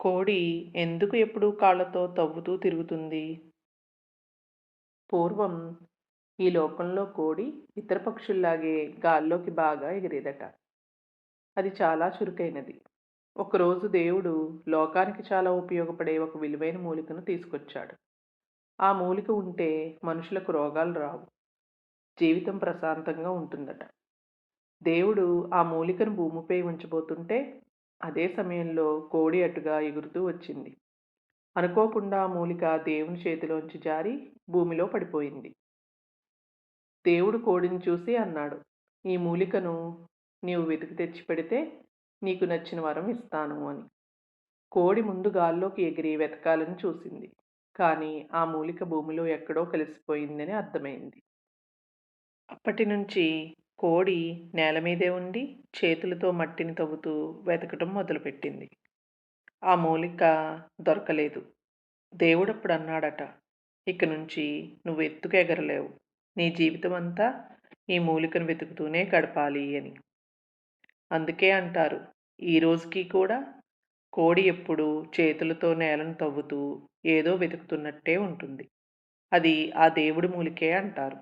కోడి ఎందుకు ఎప్పుడూ కాళ్ళతో తవ్వుతూ తిరుగుతుంది? పూర్వం ఈ లోకంలో కోడి ఇతర పక్షుల్లాగే గాల్లోకి బాగా ఎగిరేదట. అది చాలా చురుకైనది. ఒకరోజు దేవుడు లోకానికి చాలా ఉపయోగపడే ఒక విలువైన మూలికను తీసుకొచ్చాడు. ఆ మూలిక ఉంటే మనుషులకు రోగాలు రావు. జీవితం ప్రశాంతంగా ఉంటుందట. దేవుడు ఆ మూలికను భూమిపై ఉంచబోతుంటే అదే సమయంలో కోడి అటుగా ఎగురుతూ వచ్చింది. అనుకోకుండా ఆ మూలిక దేవుని చేతిలోంచి జారి భూమిలో పడిపోయింది. దేవుడు కోడిని చూసి అన్నాడు, "ఈ మూలికను నీవు వెతికి తెచ్చిపెడితే నీకు నచ్చిన వరం ఇస్తాను" అని. కోడి ముందు గాల్లోకి ఎగిరి వెతకాలని చూసింది. కానీ ఆ మూలిక భూమిలో ఎక్కడో కలిసిపోయిందని అర్థమైంది. అప్పటినుంచి కోడి నేల మీదే ఉండి చేతులతో మట్టిని తవ్వుతూ వెతకటం మొదలుపెట్టింది. ఆ మూలిక దొరకలేదు. దేవుడప్పుడన్నాడట, "ఇక నుంచి నువ్వు ఎత్తుకు ఎగరలేవు. నీ జీవితమంతా ఈ మూలికను వెతుకుతూనే గడపాలి" అని. అందుకే అంటారు, ఈ రోజుకి కూడా కోడి ఎప్పుడూ చేతులతో నేలను తవ్వుతూ ఏదో వెతుకుతున్నట్టే ఉంటుంది. అది ఆ దేవుడి మూలికే అంటారు.